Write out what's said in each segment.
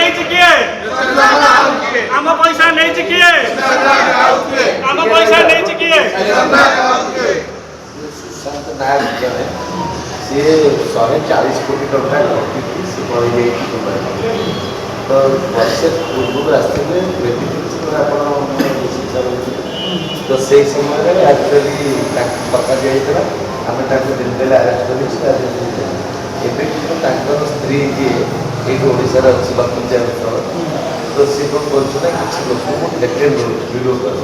नहीं किए आम पैसा नहीं किए आम पैसा नहीं किए सुशांत नायक जने सी 140 कोटी टका लुटिकी से पड़ी तो वर्षे पूर्व आसते तो से समय एक्चुअली पक्का दिया आम दिल्ली आरेस्ट कर स्त्री जी ये ओडार अच्छी लक्ष्मी तो सी कौन कर किसी लोक भिडियो कर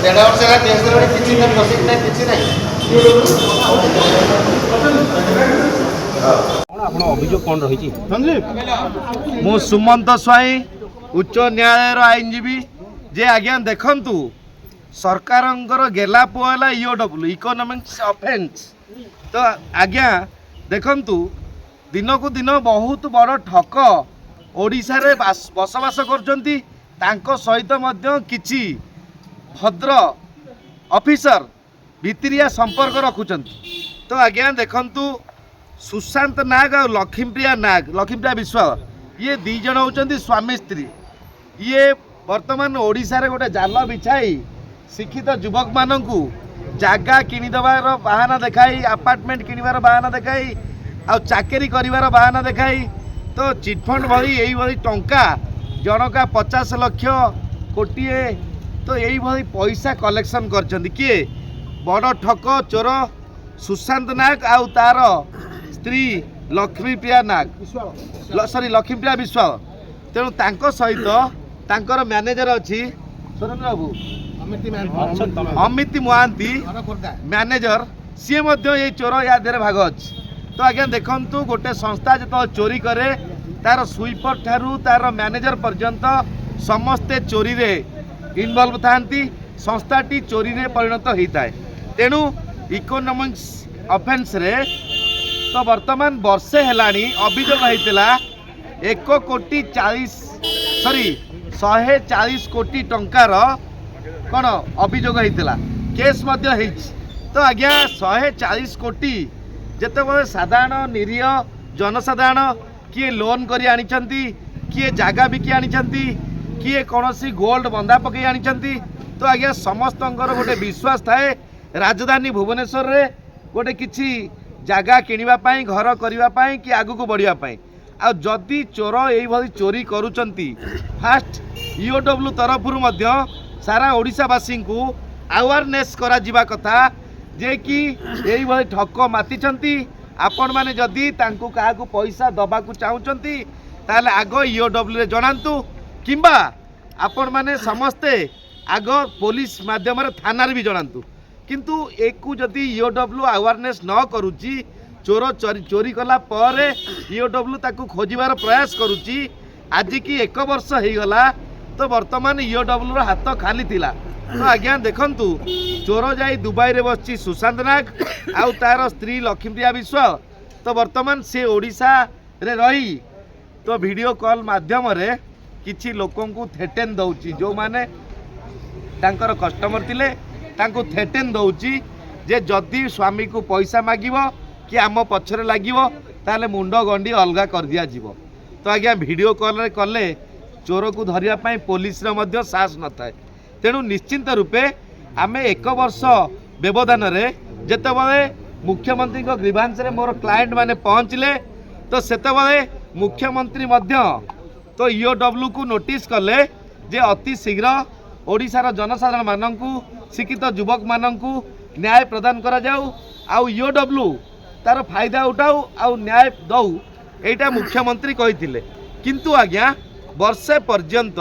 देढ़ वर्ष है केस किसी ना प्रोसीड ना किसी नहीं ଆପଣ ଅଭିଯୋଗ କ'ଣ ରହିଛି? ମୁଁ ସୁମନ୍ତ ସ୍ୱାଇଁ ଉଚ୍ଚ ନ୍ୟାୟାଳୟର ଆଇନଜୀବୀ ଯେ ଆଜ୍ଞା ଦେଖନ୍ତୁ ସରକାରଙ୍କର ଗେଲା ପୁଅ ହେଲା ଇଓଡବ୍ଲ୍ୟୁ ଇକୋନୋମିକ୍ସ ଅଫେନ୍ସ ତ ଆଜ୍ଞା ଦେଖନ୍ତୁ ଦିନକୁ ଦିନ ବହୁତ ବଡ଼ ଠକ ଓଡ଼ିଶାରେ ବସବାସ କରୁଛନ୍ତି ତାଙ୍କ ସହିତ ମଧ୍ୟ କିଛି ଭଦ୍ର ଅଫିସର ଭିତରିଆ ସମ୍ପର୍କ ରଖୁଛନ୍ତି ତ ଆଜ୍ଞା ଦେଖନ୍ତୁ सुशांत नाग और लक्ष्मीप्रिया विश्वाल ये दी जन होती स्वामी स्त्री ये वर्तमान ओडिशा रे गोटे जाल बिछाई शिक्षित युवक मानू जगह किणीदेवार बाहाना देखाई अपार्टमेंट किणवार बाहाना देखाई आ चाकरी कर बाहाना देखाई तो चिटफंड भरी यही भली टंका जनका 50 लाख कोटिए तो यही भली पैसा कलेक्शन कर किए बड़ ठक चोर सुशांत नाग आउ तार स्त्री लक्ष्मीप्रिया नाग सॉरी लक्ष्मीप्रिया विश्वाल तेणु तांको सहित तांकर मैनेजर अच्छी सुरेंद्र बाबू अमित महांती मैनेजर सी ये चोर या भाग अच्छी तो आज्ञा देखु गोटे संस्था जो चोरी करे तार स्वीपर ठारू तार मैनेजर पर्यंत समस्ते चोरी रे इनवॉल्व थांती संस्थाटी चोरी रे परिणत होता है तेणु इकोनॉमिक्स ऑफेंस रे तो वर्तमान वर्षे हेलानी अभियोग होता 140 कोटी टंकार कौन अभियोग होता केस तो आज्ञा 140 कोटी जिते साधारण निरीह जनसाधारण किए लोन करी आनिचंती किए जगह बिकी आनिचंती किए कौन गोल्ड बंधा पकई आनिचंती तो आज्ञा समस्त गोटे विश्वास थाए राजधानी भुवनेश्वर रे गोटे किछि जगह किणवाई घर करने कि आग को बढ़ापी आदि चोर ये चोरी करुँच फास्ट इओडब्ल्यू तरफ सारा ओडिशावासी को अवेयरनेस करा कथा जे कि यही ठक माति आपण मैंने जदि क्या पैसा दबा चाहते ताले आग इओडब्ल्यू जनातु किंबा आपण मैंने समस्ते आग पुलिस माध्यम थाना भी जनातु किंतु एक जदि इओडब्ल्यू अवेयरनेस न करुच्ची चोर चोरी कला पर इओडब्ल्यू ताकू खोजार प्रयास करुच्ची आज की 1 वर्ष हो गला तो वर्तमान इओडब्ल्यू हाथ खाली थिला तो आज्ञा देखंतु चोर जाई दुबई रे बसची सुशांत नाग आउ तार स्त्री लक्ष्मीप्रिया विश्वाल तो वर्तमान से ओडिशा रे रही तो वीडियो कॉल माध्यम रे किछि लोकों को थेटेन दउची जो माने तांकर कस्टमर थिले तांको थेटेन दउची जे जदि स्वामी को पैसा मागिब कि आम पछरे लागिबो ताले मुंड गंडी अलगा कर दिया जीवो तो आज्ञा वीडियो कॉल रे कले चोर को धरिया पई पुलिस रे मध्य साहस न थाए तेणु निश्चिंत रूपे आमे 1 वर्ष व्यवधान रे जेते बेले मुख्यमंत्री को ग्रीवांस रे मोर क्लाएंट माने पहुंचले तो सेते बेले मुख्यमंत्री मध्य तो इओडब्ल्यू को नोटिस कले जे अति शीघ्र ओडिशार जनसाधारण माननकू शिक्षित युवक माननकू न्याय प्रदान करा जाऊ आउ इओडब्ल्यू तार फायदा उठाऊ आउ न्याय दऊ एटा मुख्यमंत्री कहिथिले किंतु आज्ञा वर्षे पर्यंत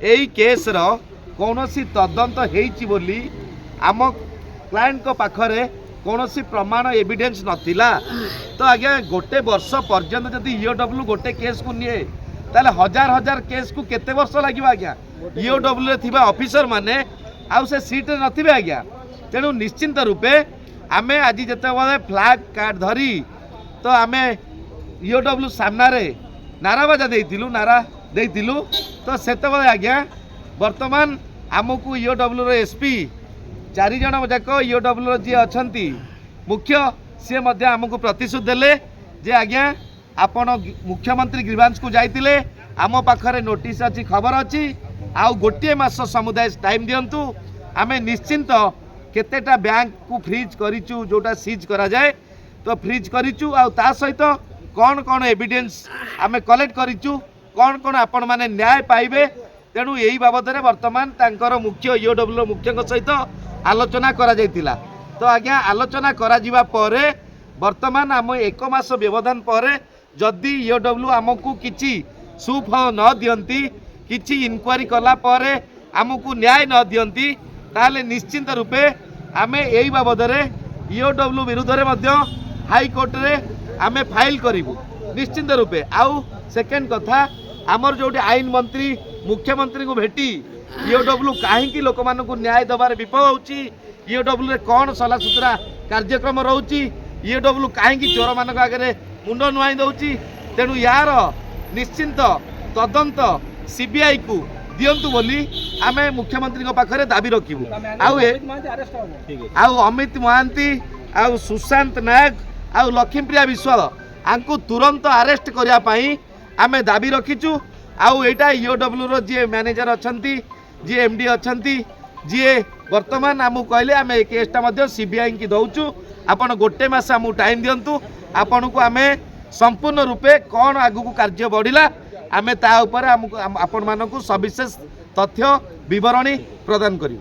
एई केस रो कौनसी तदंत हेइची बोली आम क्लाएंट को पाखरे कौनसी प्रमाण एविडेंस नथिला तो आज्ञा गोटे वर्ष पर्यंत जदि इओडब्ल्यू गोटे केस को निए ताले हजार हजार केस को केते वर्ष लागिबा आज्ञा इओडब्ल्यू रे थिबा ऑफिसर माने आउ से सीट रे नथिबे आज्ञा तेणु निश्चिंत रूपे आमे आज जिते बेले फ्लैग कार्ड धरी तो आमे इओडब्ल्यू सामना रे नाराबाजा देइतिलु तो सेते बेले आज्ञा वर्तमान आमको इओडब्ल्यू रो एसपी 4 जन जाक इओडब्ल्यू जी अच्छा मुख्य सी आमको प्रतिश्रुति देले जे आज्ञा आपण मुख्यमंत्री ग्रीवांस को जाइतिले आम पाखरे नोटिस अच्छी खबर अच्छी आउ गोटे मास समुदाय टाइम दिंतु आमे निश्चिंत केतेटा बैंक को फ्रीज करिचु जोटा सीज करा जाए तो फ्रीज करिचु आउ ता सहित कौन कौन एविडेंस आमे कलेक्ट करिचु कौन कौन आपण माने न्याय पाइबे तेणु यही बाबद में वर्तमान तांकर मुख्य ईओडब्ल्यू मुख्य सहित आलोचना करा जाइतिला तो आज्ञा आलोचना करा जिबा परे वर्तमान आम एक मास व्यवधान पर जदि ईओडब्ल्यू आमको किछि सुफल न दियंती किछि इनक्वारी कला परे आमको न्याय न दियंती ताले निश्चिंत रूपे आमे एही बाबद में ईओडब्ल्यू विरुद्ध में हाईकोर्ट रे आमे फाइल करिबु निश्चिंत रूपे आउ सेकेंड कथा आमर जो आईन मंत्री मुख्यमंत्री को भेटी ईओडब्ल्यू कहीं लोक मानू न्याय दबार विफल होची ईओडब्ल्यू रे कौन सला सुतरा कार्यक्रम रोची ईओडब्ल्यू कहीं चोर मान आगे मुंड नुआई दौची तेणु यार निश्चिंत तदंत सीबीआई को दियंतु बोली आमे मुख्यमंत्री पाखरे दाबी रखिबु आउ अमित महांती आउ सुशांत नायक आउ लक्ष्मीप्रिया विश्वाल आंकु तुरंत अरेस्ट करिया पई आमे दाबी रखिचु आउ एटा ईओडब्ल्यू रो जे मैनेजर अछंती जे एमडी अछंती जे वर्तमान आमु कहले आमे ए केसटा मध्ये सीबीआई की दउचु आपण गोटे मास आमु टाइम दियंतु आपण को आमे संपूर्ण रूपे कौन आगु कार्य बढ़िला आमे ता ऊपर आपण मानकु सविशेष तथ्य विवरणी प्रदान करियो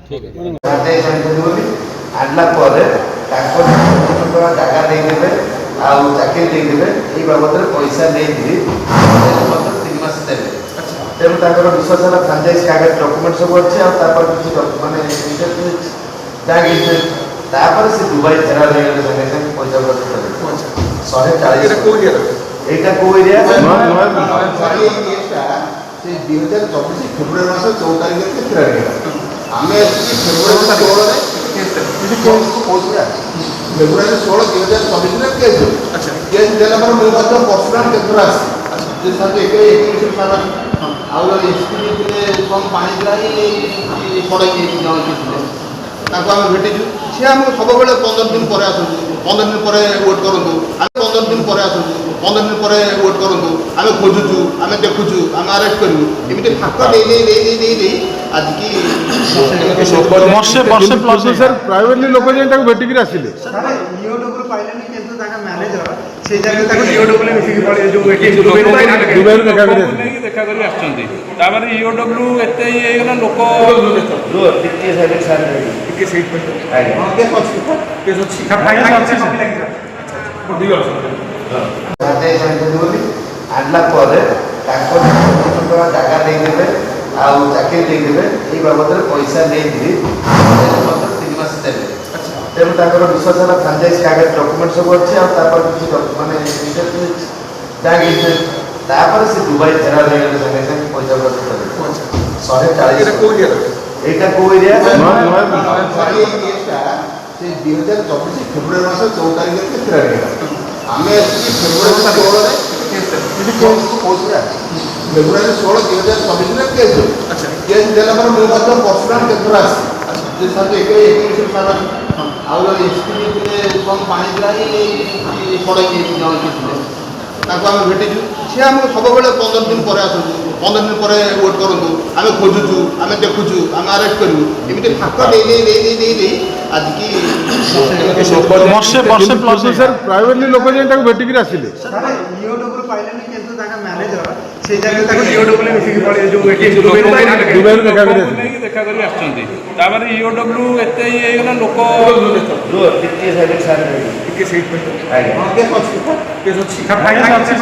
आनला परे ताको जागा दे देबे आ चाकरी दे देबे ए बाबद रे पैसा नै दी मतलब 3 मास देबे तेणु ताकर विश्वासला फ्रांचाइज कागज डॉक्यूमेंट सब अच्छे आ तापर किछि माने जागी तापर से दुबई फेरा ले गेले संगे संगे पैसा खर्च करे 140 को एटा को एरिया सारी केसटा से 2024 फेब्रुआरी मास 14 तारिख के फेरा गेला आमे फेब्रुआरी 16 रे फेब्रुआरी 16 2024 रे केस अच्छा केस देला पर मो मत पर्सनल केस आसी जे साथे एक सारा आउ एसपी थे कम पानी दिलाई पड़े ताको आम भेटिଛୁ सी आम सब 15 दिन पर आसु 15 दिन पर वेट करूँ आम 15 दिन पर आसु 15 दिन पर वेट करूँ आम खोजुचु आम देखुचु आम अरेस्ट करूँ एमती फाक आज की वर्षे प्लस सर प्राइवेटली लोक जाई भेटिक आसिले ईओडब्ल्यू पाइलेनी किंतु ताका मैनेजर से जगह ताको ईओडब्ल्यू मिसिक पड़े जो दुबई देखा करी आछंती तापर ईओडब्ल्यू एते हे गला लोक टिके साइड सारे के सीट पे के अछि फाइनल अछि ठीक साथे साथे बोली आनला परे ताको जागा दे देबे आ चाकरी दे देबे ए बाबद रे पैसा नै दी मतलब 3 मास देबे तेणु ताकर विश्वासला फ्रांचाइज कागज डॉक्यूमेंट सब अच्छे आ तापर किछि माने जागी तापर से दुबई फेरा ले गेले संगे संगे पैसा खर्च करे 140 को एरिया एटा को एरिया सारी केसटा से 2024 फेब्रुआरी मास 14 तारिख के फेरा गेला आमे फेब्रुआरी 16 रे फेब्रुआरी 16 2024 रे केस अच्छा केस देला पर मो मत पर्सनल केस आसी जे साथे एक सारा आउ एसपी थे कम पानी दिलाई पड़े ताको आम भेटिଛୁ सी आम सब 15 दिन पर आसु 15 दिन पर वेट करूँ आम खोजुचु आम देखुचु आम अरेस्ट करूँ एमती फाक आज की वर्षे प्लस सर प्राइवेटली लोक जाई भेटिक आसिले ईओडब्ल्यू पाइलेनी किंतु ताका मैनेजर से जगह ताको ईओडब्ल्यू मिसिक पड़े जो दुबई देखा करी आछंती तापर ईओडब्ल्यू एते हे गला लोक टिके साइड सारे के सीट पे के अछि फाइनल अछि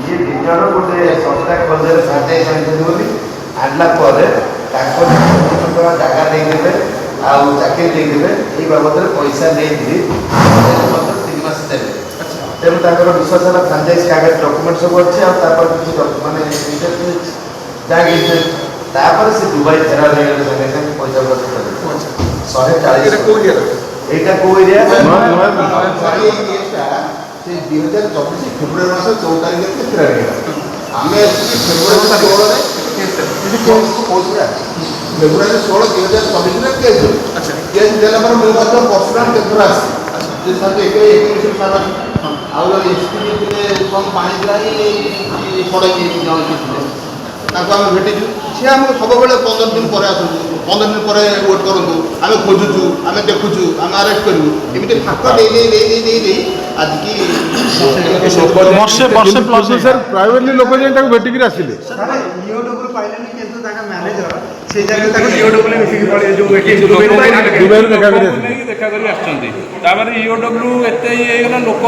ये दिजन गोटे संस्था खोले साथे साथे बोली आनला परे ताको जागा दे देबे आ चाकरी दे देबे ए बाबद रे पैसा नै दी मतलब 3 मास देबे तेणु ताकर विश्वासला फ्रांचाइज कागज डॉक्यूमेंट सब अच्छे आ तापर किछि माने जागी तापर से दुबई फेरा ले गेले संगे संगे पैसा खर्च करे 140 को एरिया एटा को एरिया सारी केसटा ସେ 2024 ଫେବୃଆରୀ ମାସ 14 ତାରିଖରେ ଫେରାର ହେଇଗଲା। ଆମେ ଆସିକି ଫେବୃଆରୀ 16ରେ ଫେବୃଆରୀ 16 2024ରେ କେସ୍ ଦେଲୁ। କେସ୍ ଦେଲା ପରେ ମୁଁ ମଧ୍ୟ ପର୍ସନାଲ କେତେଥର ଆସିଛି ଯେ ସାର୍ ଏକୋଇଶରେ ସାର୍ ଆଉ ଜଣେ ଏସ୍ପି ଥିଲେ କ'ଣ ପାଣି ଦିଆଇ ପଡ଼େଇକି ଜଣେ ଥିଲେ ତାଙ୍କୁ ଆମେ ଭେଟିଛୁ। ସିଏ ଆମକୁ ସବୁବେଳେ 15 ଦିନ ପରେ ଆସନ୍ତୁ, 15 ଦିନ ପରେ ୱେଟ୍ କରନ୍ତୁ, ଆମେ ଖୋଜୁଛୁ, ଆମେ ଦେଖୁଛୁ, ଆମେ ଆରେଷ୍ଟ କରିବୁ, ଏମିତି ଫାକ ଦେଇ ଆଜିକି ବର୍ଷେ ପ୍ଲସ୍ ସାର୍ ପ୍ରାଇଭେଟଲି ଲୋକ ଯାଇ ତାକୁ ଭେଟିକିରି ଆସିଲେ। ଇଓଡବ୍ଲ୍ୟୁ ପାଇଲେନି କିନ୍ତୁ ତାଙ୍କ ମ୍ୟାନେଜର ସେଇ ଜାଗାରେ ତାକୁ ଇଓଡବ୍ଲ୍ୟୁ ମିଶିକି ପଳେଇ ଯୋଉ ଦୁବାଇରୁ ଦେଖା କରି ଆସିଲେ। ନେଇକି ଦେଖା କରି ଆସିଛନ୍ତି। ତାପରେ ଇଓଡବ୍ଲ୍ୟୁ ଏତେ ଇଏ ହେଇଗଲା ଲୋକ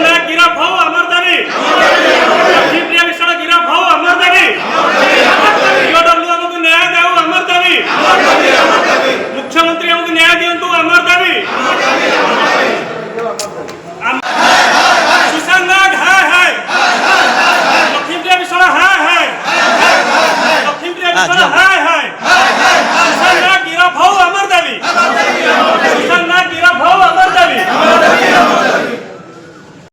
ना गिरफ हो अमर दाबी लक्ष्मीप्रिया मिश्र गिरफ हो अमर दाबी ईओडब्ल्यू हमको न्याय दे अमर दाबी मुख्यमंत्री हमको न्याय दिंतु अमर दाबी सुशांत नाग है लक्ष्मीप्रिया मिश्र है लक्ष्मीप्रिया मिश्र है